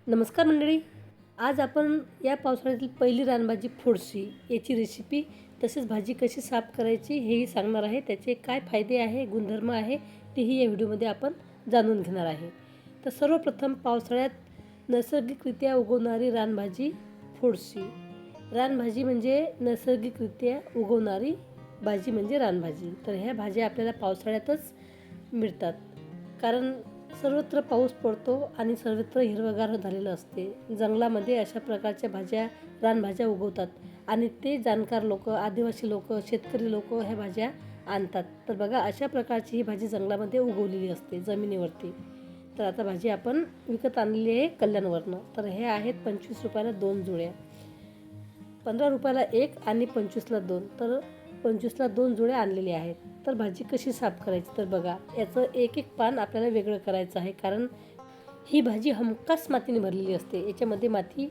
नमस्कार मंडळी. आज आपण या पावसाळ्यातील पहिली रानभाजी फोडशी याची रेसिपी तसेच भाजी कशी साफ करायची हेही सांगणार आहे. त्याचे काय फायदे आहे, गुणधर्म आहे तेही या व्हिडिओमध्ये आपण जाणून घेणार आहे. तर सर्वप्रथम पावसाळ्यात नैसर्गिकरित्या उगवणारी रानभाजी फोडशी. रानभाजी म्हणजे नैसर्गिकरित्या उगवणारी भाजी म्हणजे रानभाजी. तर ह्या भाज्या आपल्याला पावसाळ्यातच मिळतात, कारण सर्वत्र पाऊस पडतो आणि सर्वत्र हिरवगार झालेलं असते. जंगलामध्ये अशा प्रकारच्या भाज्या, रानभाज्या उगवतात आणि ते जाणकार लोक, आदिवासी लोक, शेतकरी लोक ह्या भाज्या आणतात. तर बघा, अशा प्रकारची ही भाजी जंगलामध्ये उगवलेली असते जमिनीवरती. तर आता भाजी आपण विकत आणलेली आहे कल्याणवरनं. तर हे आहेत 25 रुपयाला 2 जुड्या, 15 रुपयाला 1 आणि 25ला 2. तर 25ला 2 जुड्या आणलेल्या आहेत. तर भाजी कशी साफ करायची तर बघा, याचं एक एक पान आपल्याला वेगळं करायचं आहे, कारण ही भाजी हमखास मातीने भरलेली असते, याच्यामध्ये माती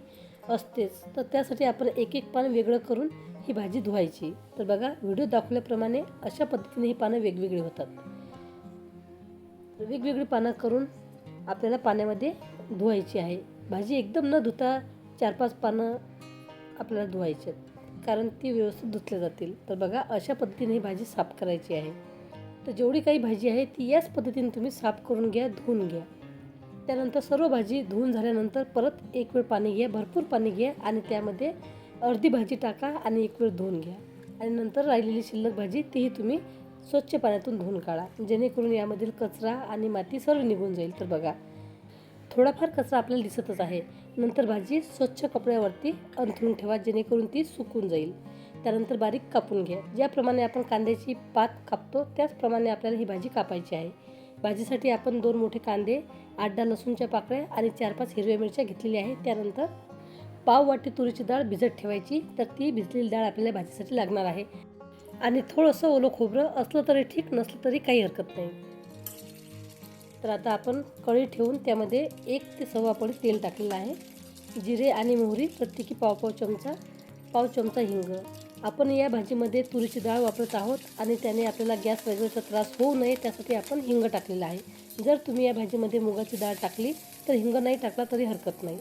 असतेच. तर त्यासाठी आपण एक एक पान वेगळं करून ही भाजी धुवायची. तर बघा, व्हिडिओ दाखवल्याप्रमाणे अशा पद्धतीने ही पानं वेगवेगळी होतात. वेगवेगळी पानं करून आपल्याला पाण्यामध्ये धुवायची आहे. भाजी एकदम न धुता 4-5 पानं आपल्याला धुवायची आहेत, कारण ती व्यवस्थित धुतल्या जातील. तर बघा, अशा पद्धतीने ही भाजी साफ करायची आहे. तर जेवढी काही भाजी आहे ती याच पद्धतीने तुम्ही साफ करून घ्या, धुवून घ्या. त्यानंतर सर्व भाजी धुवून झाल्यानंतर परत एक वेळ पाणी घ्या, भरपूर पाणी घ्या आणि त्यामध्ये अर्धी भाजी टाका आणि एक वेळ धुवून घ्या. आणि नंतर राहिलेली शिल्लक भाजी तीही तुम्ही स्वच्छ पाण्यातून धुवून काढा, जेणेकरून यामधील कचरा आणि माती सर्व निघून जाईल. तर बघा, थोडाफार कचरा आपल्याला दिसतच आहे. नंतर भाजी स्वच्छ कपड्यावरती अंथरून ठेवा, जेणेकरून ती सुकून जाईल. त्यानंतर बारीक कापून घ्या. ज्याप्रमाणे आपण कांद्याची पात कापतो त्याचप्रमाणे आपल्याला ही भाजी कापायची आहे. भाजीसाठी आपण 2 मोठे कांदे, 8-10 लसूणच्या पाकळ्या आणि 4-5 हिरव्या मिरच्या घेतलेल्या आहेत. त्यानंतर पाव वाटी तुरीची डाळ भिजत ठेवायची. तर ती भिजलेली डाळ आपल्याला भाजीसाठी लागणार आहे. आणि थोडंसं ओलं खोबरं असलं तरी ठीक, नसलं तरी काही हरकत नाही. तर आता आपण कढई ठेवून त्यामध्ये 1 ते सव्वा पळी तेल टाकलेलं आहे. जिरे आणि मोहरी प्रत्येकी पाव चमचा हिंग. आपण या भाजीमध्ये तुरीची डाळ वापरत आहोत आणि त्याने आपल्याला गॅस वगैरेचा त्रास होऊ नये त्यासाठी आपण हिंग टाकलेला आहे. जर तुम्ही या भाजीमध्ये मुगाची डाळ टाकली तर हिंग नाही टाकला तरी हरकत नाही,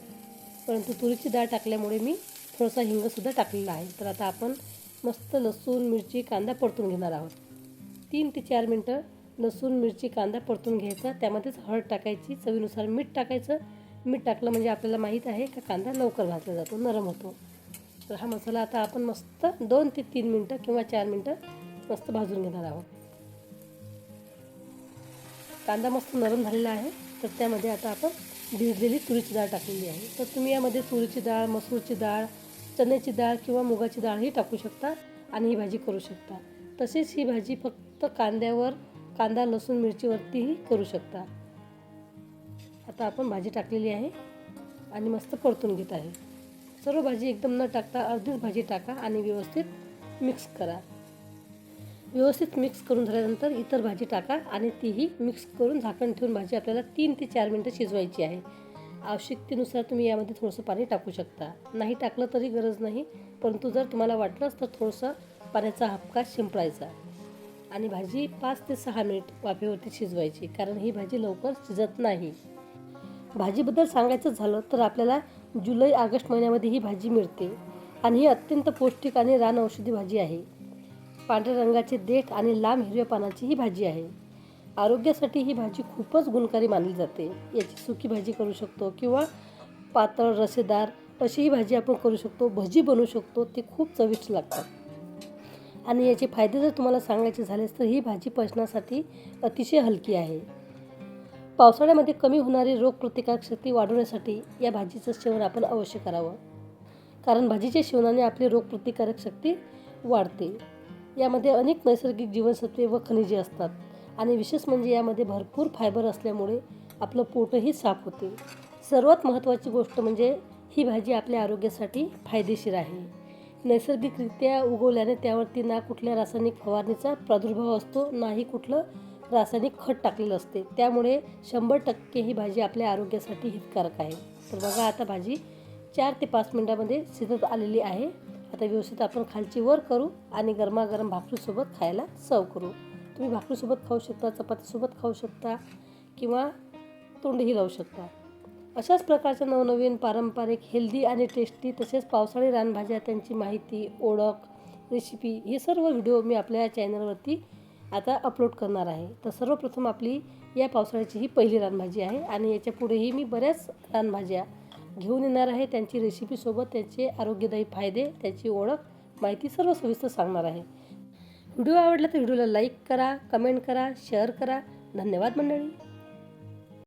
परंतु तुरीची डाळ टाकल्यामुळे मी थोडासा हिंगसुद्धा टाकलेला आहे. तर आता आपण मस्त लसूण, मिरची, कांदा परतून घेणार आहोत. 3 ते 4 मिनटं लसूण, मिरची, कांदा परतून घ्यायचा. त्यामध्येच हळद टाकायची, चवीनुसार मीठ टाकायचं. मीठ टाकलं म्हणजे आपल्याला माहीत आहे का कांदा लवकर भाजला जातो, नरम होतो. तर हा मसाला आता आपण मस्त 2 ते 3 मिनटं किंवा 4 मिनटं मस्त भाजून घेणार आहोत. कांदा मस्त नरम झालेला आहे. तर त्यामध्ये आता आपण भिजलेली तुरीची डाळ टाकलेली आहे. तर तुम्ही यामध्ये तुरीची डाळ, मसूरची डाळ, चण्याची डाळ किंवा मुगाची डाळही टाकू शकता आणि ही भाजी करू शकता. तसेच ही भाजी फक्त कांदा, लसूण, मिरचीवरतीही करू शकता. आता आपण भाजी टाकलेली आहे आणि मस्त परतून घेत आहे. सर्व भाजी एकदम न टाकता अर्धीच भाजी टाका आणि व्यवस्थित मिक्स करा. व्यवस्थित मिक्स करून झाल्यानंतर इतर भाजी टाका आणि तीही मिक्स करून झाकण ठेवून भाजी आपल्याला 3 ते 4 मिनटं शिजवायची आहे. आवश्यकतेनुसार तुम्ही यामध्ये थोडंसं पाणी टाकू शकता, नाही टाकलं तरी गरज नाही, परंतु जर तुम्हाला वाटलंच तर थोडंसं पाण्याचा हबका शिंपडायचा आणि भाजी 5 ते 6 मिनिट वाफेवरती शिजवायची, कारण ही भाजी लवकर शिजत नाही. भाजीबद्दल सांगायचं झालं तर आपल्याला जुलै-ऑगस्ट महिन्यामध्ये ही भाजी मिळते आणि ही अत्यंत पौष्टिक आणि रान औषधी भाजी आहे. पांढऱ्या रंगाचे देठ आणि लांब हिरव्या पानाची ही भाजी आहे. आरोग्यासाठी ही भाजी खूपच गुणकारी मानली जाते. याची सुकी भाजी करू शकतो किंवा पातळ रसेदार अशी ही भाजी आपण करू शकतो. भजी बनवू शकतो, ते खूप चविष्ट लागतात. आणि याचे फायदे जर तुम्हाला सांगायचे झालेस तर ही भाजी पचनासाठी अतिशय हलकी आहे. पावसाळ्यामध्ये कमी होणारी रोगप्रतिकारक शक्ती वाढवण्यासाठी या भाजीचं सेवन आपण अवश्य करावं, कारण भाजीच्या सेवनाने आपली रोगप्रतिकारक शक्ती वाढते. यामध्ये अनेक नैसर्गिक जीवनसत्वे व खनिजे असतात आणि विशेष म्हणजे यामध्ये भरपूर फायबर असल्यामुळे आपलं पोटही साफ होते. सर्वात महत्त्वाची गोष्ट म्हणजे ही भाजी आपल्या आरोग्यासाठी फायदेशीर आहे. नैसर्गिकरित्या उगवल्याने त्यावरती ना कुठल्या रासायनिक फवारणीचा प्रादुर्भाव असतो, नाही कुठलं रासायनिक खत टाकलेलं असते. त्यामुळे 100% ही भाजी आपल्या आरोग्यासाठी हितकारक आहे. तर बघा, आता भाजी 4 ते 5 मिनटामध्ये शिजत आलेली आहे. आता व्यवस्थित आपण खालची वर करू आणि गरमागरम भाकरीसोबत खायला सर्व करू. तुम्ही भाकरीसोबत खाऊ शकता, चपातीसोबत खाऊ शकता किंवा तोंडही लावू शकता. अशाच प्रकारच्या नवनवीन पारंपरिक हेल्दी आणि टेस्टी तसेच पावसाळी रानभाज्या त्यांची माहिती, ओळख, रेसिपी हे सर्व व्हिडिओ मी आपल्या चॅनलवरती आता अपलोड करणार आहे. तर सर्वप्रथम आपली या पावसाळ्याची ही पहिली रानभाजी आहे आणि याच्या पुढेही मी बऱ्याच रानभाज्या घेऊन येणार आहे. त्यांची रेसिपीसोबत त्यांचे आरोग्यदायी फायदे, त्याची ओळख, माहिती सर्व सविस्तर सांगणार आहे. व्हिडिओ आवडला तर व्हिडिओला लाईक करा, कमेंट करा, शेअर करा. धन्यवाद मंडळी.